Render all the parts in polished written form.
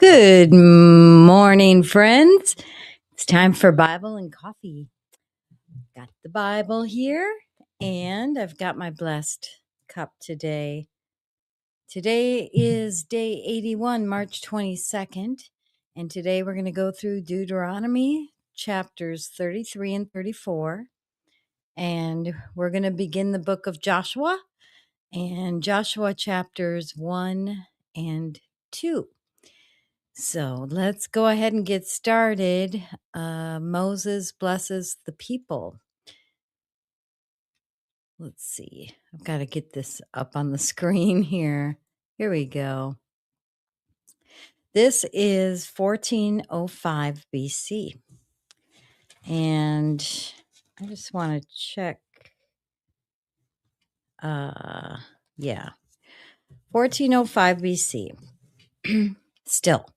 Good morning, friends. It's time for Bible and coffee. Got the Bible here, and I've got my blessed cup today. Today is day 81, March 22nd, and today we're going to go through Deuteronomy chapters 33 and 34, and we're going to begin the book of Joshua and Joshua chapters 1 and 2. So let's go ahead and get started. Moses blesses the people. Let's see. I've got to get this up on the screen here. Here we go. This is 1405 BC. And I just want to check. Yeah. 1405 BC. Still.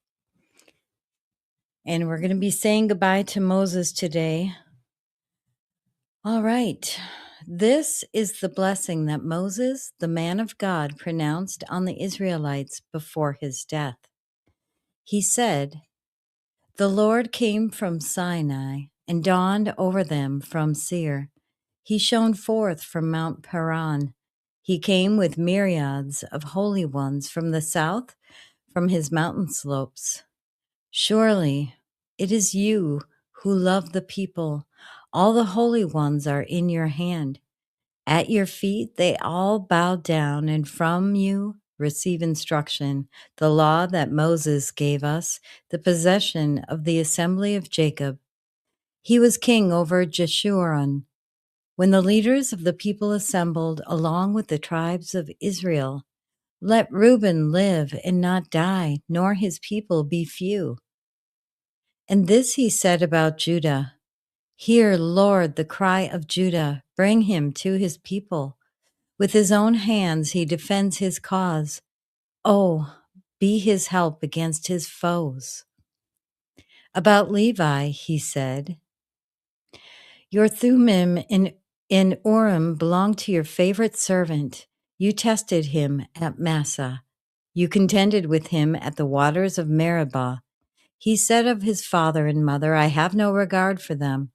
And we're going to be saying goodbye to Moses today. All right. This is the blessing that Moses, the man of God, pronounced on the Israelites before his death. He said, "The Lord came from Sinai and dawned over them from Seir. He shone forth from Mount Paran. He came with myriads of holy ones from the south, from his mountain slopes. Surely it is you who love the people. All the holy ones are in your hand. At your feet they all bow down, and from you receive instruction, the law that Moses gave us, the possession of the assembly of Jacob. He was king over Jeshurun. When the leaders of the people assembled along with the tribes of Israel, let Reuben live and not die, nor his people be few. And this he said about Judah, Hear, Lord, the cry of Judah, bring him to his people. With his own hands he defends his cause. Oh, be his help against his foes. About Levi, he said, Your Thummim in Urim belong to your favorite servant. You tested him at Massah. You contended with him at the waters of Meribah. He said of his father and mother, I have no regard for them.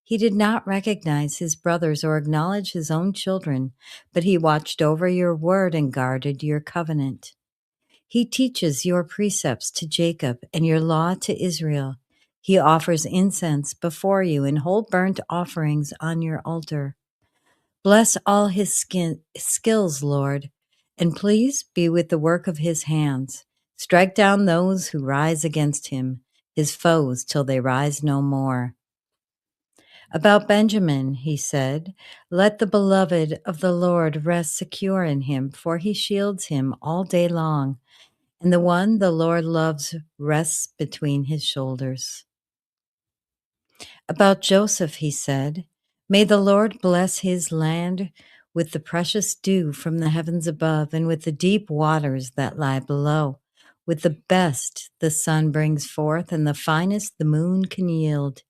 He did not recognize his brothers or acknowledge his own children, but he watched over your word and guarded your covenant. He teaches your precepts to Jacob and your law to Israel. He offers incense before you and whole burnt offerings on your altar. Bless all his skills, Lord, and please be with the work of his hands. Strike down those who rise against him, his foes, till they rise no more. About Benjamin, he said, Let the beloved of the Lord rest secure in him, for he shields him all day long, and the one the Lord loves rests between his shoulders. About Joseph, he said, May the Lord bless his land with the precious dew from the heavens above and with the deep waters that lie below. With the best the sun brings forth and the finest the moon can yield.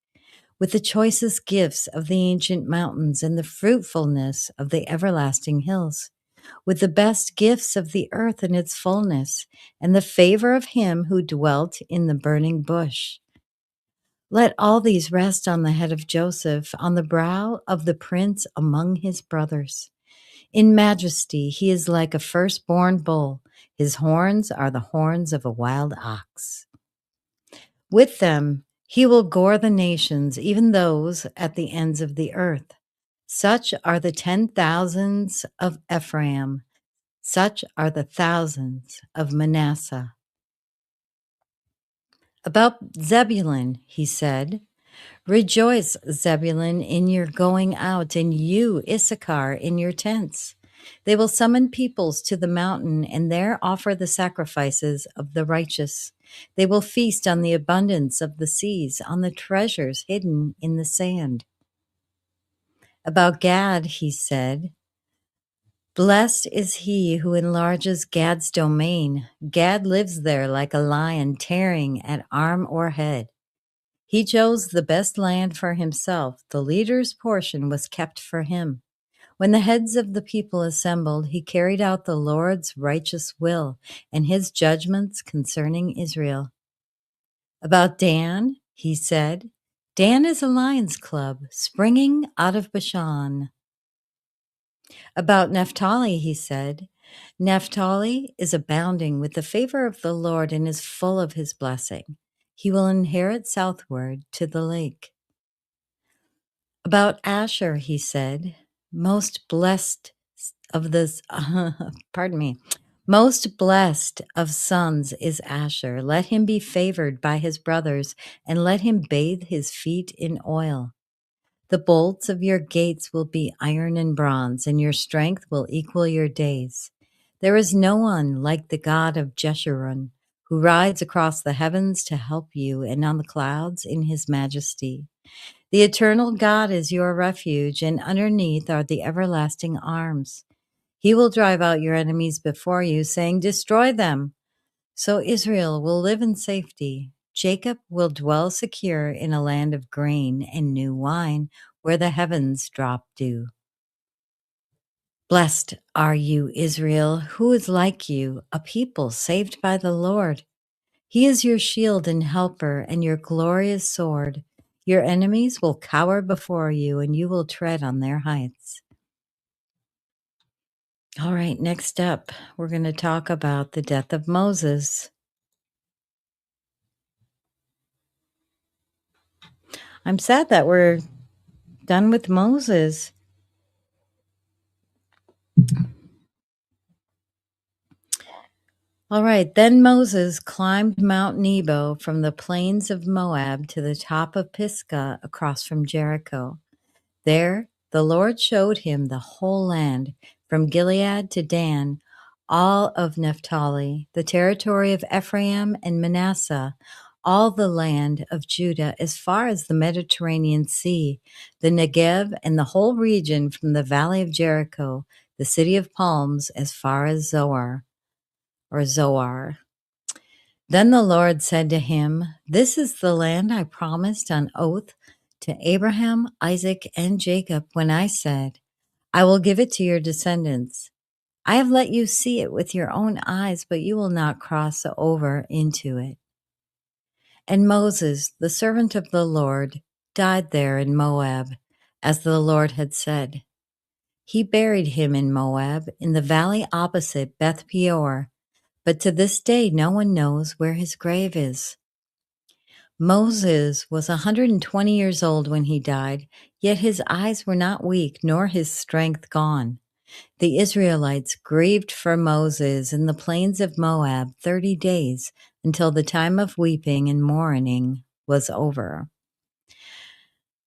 With the choicest gifts of the ancient mountains and the fruitfulness of the everlasting hills. With the best gifts of the earth and its fullness and the favor of him who dwelt in the burning bush. Let all these rest on the head of Joseph, on the brow of the prince among his brothers. In majesty, he is like a firstborn bull. His horns are the horns of a wild ox. With them, he will gore the nations, even those at the ends of the earth. Such are the 10,000s of Ephraim. Such are the thousands of Manasseh. About Zebulun, he said, Rejoice, Zebulun, in your going out, and you, Issachar, in your tents. They will summon peoples to the mountain, and there offer the sacrifices of the righteous. They will feast on the abundance of the seas, on the treasures hidden in the sand. About Gad, he said, Blessed is he who enlarges Gad's domain. Gad lives there like a lion, tearing at arm or head. He chose the best land for himself. The leader's portion was kept for him. When the heads of the people assembled, he carried out the Lord's righteous will and his judgments concerning Israel. About Dan, he said, Dan is a lion's club springing out of Bashan. About Naphtali, he said, Naphtali is abounding with the favor of the Lord and is full of his blessing. He will inherit southward to the lake. About Asher, he said, most blessed of this, pardon me, most blessed of sons is Asher. Let him be favored by his brothers, and let him bathe his feet in oil. The bolts of your gates will be iron and bronze, and your strength will equal your days. There is no one like the God of Jeshurun, who rides across the heavens to help you, and on the clouds in his majesty. The eternal God is your refuge, and underneath are the everlasting arms. He will drive out your enemies before you, saying, Destroy them. So Israel will live in safety. Jacob will dwell secure in a land of grain and new wine, where the heavens drop dew. Blessed are you, Israel, who is like you, a people saved by the Lord. He is your shield and helper and your glorious sword. Your enemies will cower before you, and you will tread on their heights. All right, next up, we're going to talk about the death of Moses. I'm sad that we're done with Moses. All right, then Moses climbed Mount Nebo from the plains of Moab to the top of Pisgah across from Jericho. There the Lord showed him the whole land, from Gilead to Dan, all of Naphtali, the territory of Ephraim and Manasseh, all the land of Judah as far as the Mediterranean Sea, the Negev, and the whole region from the valley of Jericho, the city of palms, as far as Zoar. Then the Lord said to him, This is the land I promised on oath to Abraham, Isaac, and Jacob when I said, I will give it to your descendants. I have let you see it with your own eyes, but you will not cross over into it. And Moses, the servant of the Lord, died there in Moab, as the Lord had said. He buried him in Moab, in the valley opposite Beth Peor, but to this day no one knows where his grave is. Moses was 120 years old when he died, yet his eyes were not weak, nor his strength gone. The Israelites grieved for Moses in the plains of Moab 30 days until the time of weeping and mourning was over.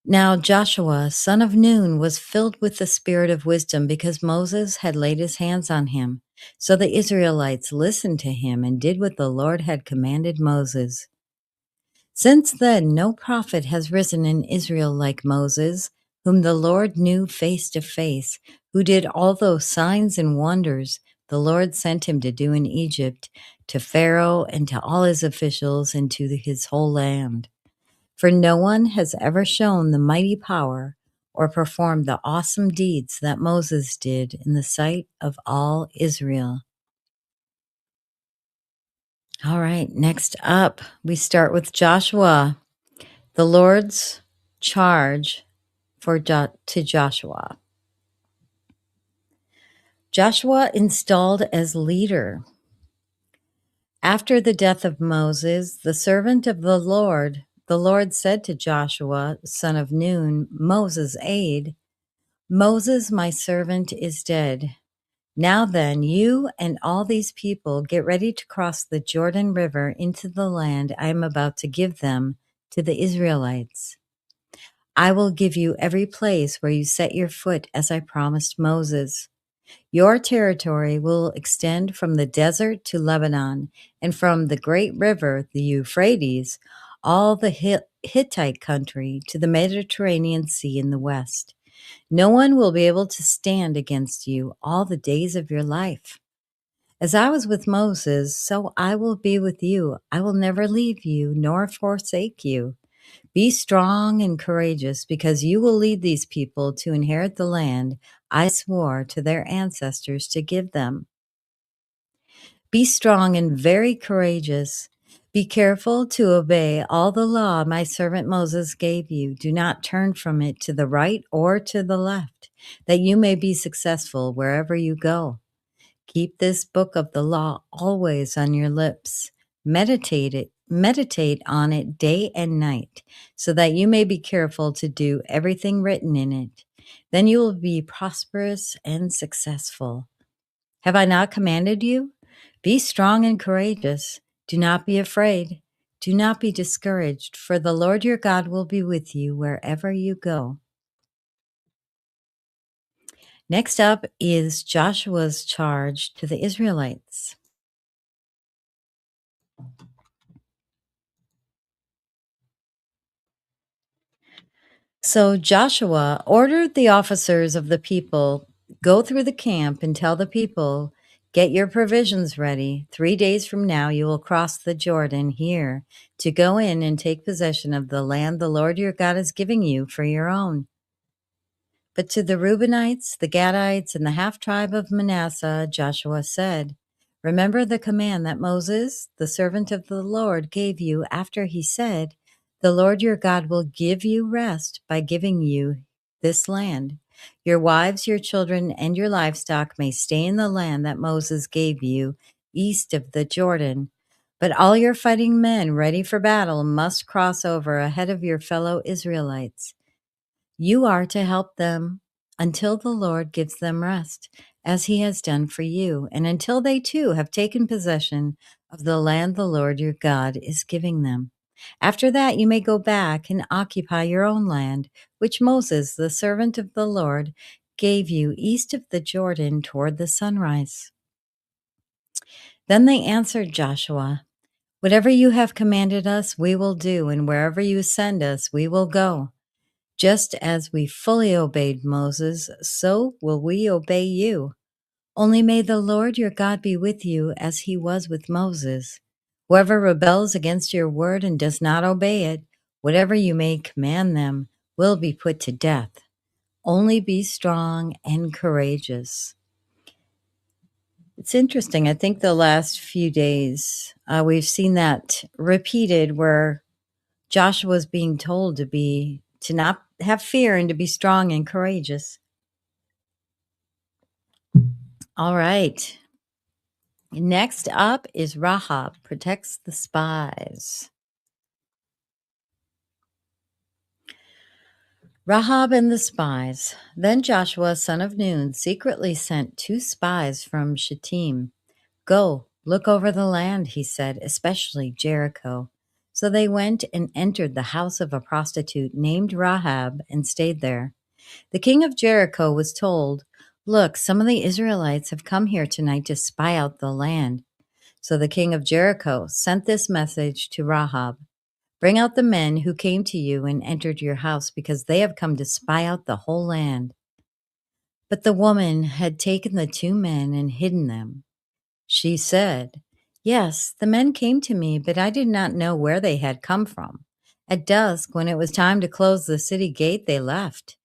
Now Joshua, son of Nun, was filled with the spirit of wisdom because Moses had laid his hands on him. So the Israelites listened to him and did what the Lord had commanded Moses. Since then, no prophet has risen in Israel like Moses, whom the Lord knew face to face, who did all those signs and wonders the Lord sent him to do in Egypt, to Pharaoh and to all his officials and to his whole land. For no one has ever shown the mighty power or performed the awesome deeds that Moses did in the sight of all Israel. All right, next up, we start with Joshua. The Lord's charge to Joshua. Joshua installed as leader. After the death of Moses, the servant of the Lord said to Joshua, son of Nun, Moses' aide, Moses, my servant, is dead. Now then, you and all these people get ready to cross the Jordan River into the land I am about to give them to the Israelites. I will give you every place where you set your foot as I promised Moses. Your territory will extend from the desert to Lebanon, and from the great river, the Euphrates, all the Hittite country to the Mediterranean Sea in the west. No one will be able to stand against you all the days of your life. As I was with Moses, so I will be with you. I will never leave you nor forsake you. Be strong and courageous, because you will lead these people to inherit the land I swore to their ancestors to give them. Be strong and very courageous. Be careful to obey all the law my servant Moses gave you. Do not turn from it to the right or to the left, that you may be successful wherever you go. Keep this book of the law always on your lips. Meditate on it day and night, so that you may be careful to do everything written in it. Then you will be prosperous and successful. Have I not commanded you? Be strong and courageous. Do not be afraid. Do not be discouraged, for the Lord your God will be with you wherever you go. Next up is Joshua's charge to the Israelites. So Joshua ordered the officers of the people, go through the camp and tell the people, get your provisions ready. 3 days from now, you will cross the Jordan here to go in and take possession of the land the Lord your God is giving you for your own. But to the Reubenites, the Gadites, and the half-tribe of Manasseh, Joshua said, remember the command that Moses, the servant of the Lord, gave you after he said, the Lord your God will give you rest by giving you this land. Your wives, your children, and your livestock may stay in the land that Moses gave you east of the Jordan. But all your fighting men ready for battle must cross over ahead of your fellow Israelites. You are to help them until the Lord gives them rest, as he has done for you, and until they too have taken possession of the land the Lord your God is giving them. After that, you may go back and occupy your own land, which Moses, the servant of the Lord, gave you east of the Jordan toward the sunrise. Then they answered Joshua, whatever you have commanded us, we will do, and wherever you send us, we will go. Just as we fully obeyed Moses, so will we obey you. Only may the Lord your God be with you as he was with Moses. Whoever rebels against your word and does not obey it, whatever you may command them, will be put to death. Only be strong and courageous. It's interesting. I think the last few days we've seen that repeated where Joshua is being told to not have fear and to be strong and courageous. All right. Next up is Rahab protects the spies. Rahab and the spies. Then Joshua, son of Nun, secretly sent 2 spies from Shittim. Go, look over the land, he said, especially Jericho. So they went and entered the house of a prostitute named Rahab and stayed there. The king of Jericho was told, look, some of the Israelites have come here tonight to spy out the land. So the king of Jericho sent this message to Rahab, bring out the men who came to you and entered your house, because they have come to spy out the whole land. But the woman had taken the 2 men and hidden them. She said, yes, the men came to me, but I did not know where they had come from. At dusk, when it was time to close the city gate, they left.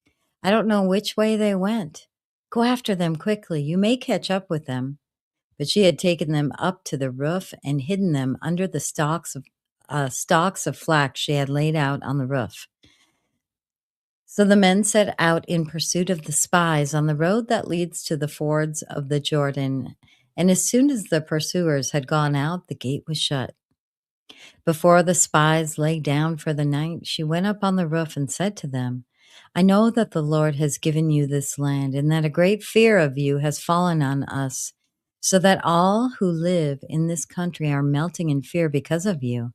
I don't know which way they went. Go after them quickly. You may catch up with them. But she had taken them up to the roof and hidden them under the stalks of flax she had laid out on the roof. So the men set out in pursuit of the spies on the road that leads to the fords of the Jordan. And as soon as the pursuers had gone out, the gate was shut. Before the spies lay down for the night, she went up on the roof and said to them, I know that the Lord has given you this land, and that a great fear of you has fallen on us, so that all who live in this country are melting in fear because of you.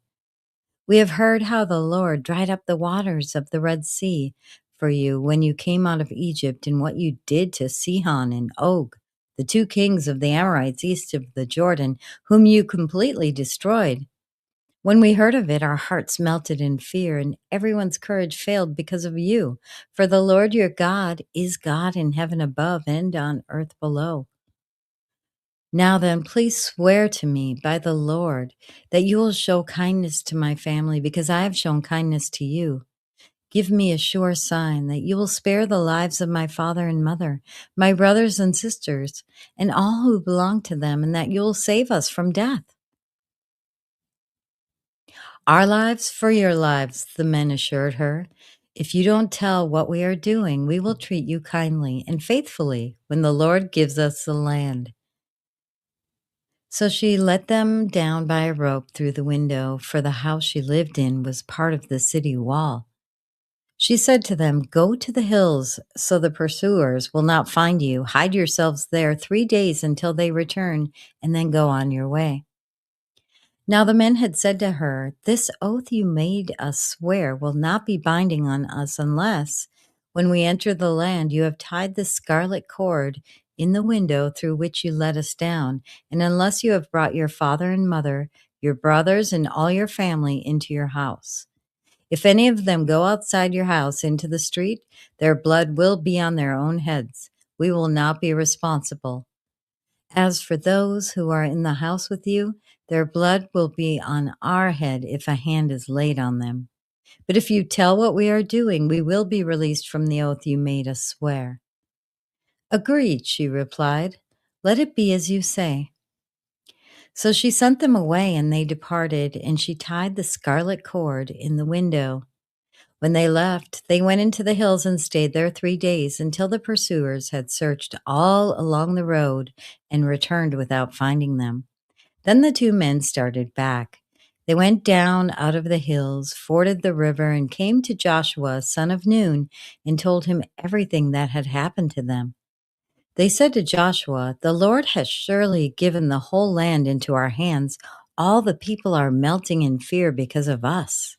We have heard how the Lord dried up the waters of the Red Sea for you when you came out of Egypt, and what you did to Sihon and Og, the 2 kings of the Amorites east of the Jordan, whom you completely destroyed. When we heard of it, our hearts melted in fear, and everyone's courage failed because of you. For the Lord your God is God in heaven above and on earth below. Now then, please swear to me by the Lord that you will show kindness to my family, because I have shown kindness to you. Give me a sure sign that you will spare the lives of my father and mother, my brothers and sisters, and all who belong to them, and that you will save us from death. Our lives for your lives, the men assured her. If you don't tell what we are doing, we will treat you kindly and faithfully when the Lord gives us the land. So she let them down by a rope through the window, for the house she lived in was part of the city wall. She said to them, "Go to the hills so the pursuers will not find you. Hide yourselves there 3 days until they return, and then go on your way." Now the men had said to her, "This oath you made us swear will not be binding on us unless, when we enter the land, you have tied the scarlet cord in the window through which you let us down, and unless you have brought your father and mother, your brothers, and all your family into your house. If any of them go outside your house into the street, their blood will be on their own heads. We will not be responsible. As for those who are in the house with you, their blood will be on our head if a hand is laid on them. But if you tell what we are doing, we will be released from the oath you made us swear." "Agreed," she replied. "Let it be as you say." So she sent them away, and they departed, and she tied the scarlet cord in the window. When they left, they went into the hills and stayed there 3 days until the pursuers had searched all along the road and returned without finding them. Then the two men started back. They went down out of the hills, forded the river, and came to Joshua, son of Nun, and told him everything that had happened to them. They said to Joshua, "The Lord has surely given the whole land into our hands. All the people are melting in fear because of us."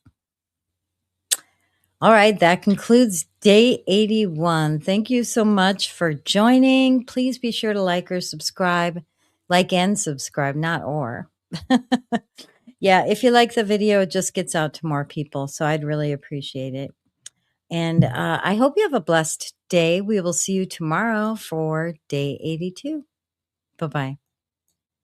All right, that concludes day 81. Thank you so much for joining. Please be sure to like or subscribe. Like and subscribe, not or. Yeah, if you like the video, it just gets out to more people, so I'd really appreciate it. And I hope you have a blessed day. We will see you tomorrow for day 82. Bye-bye.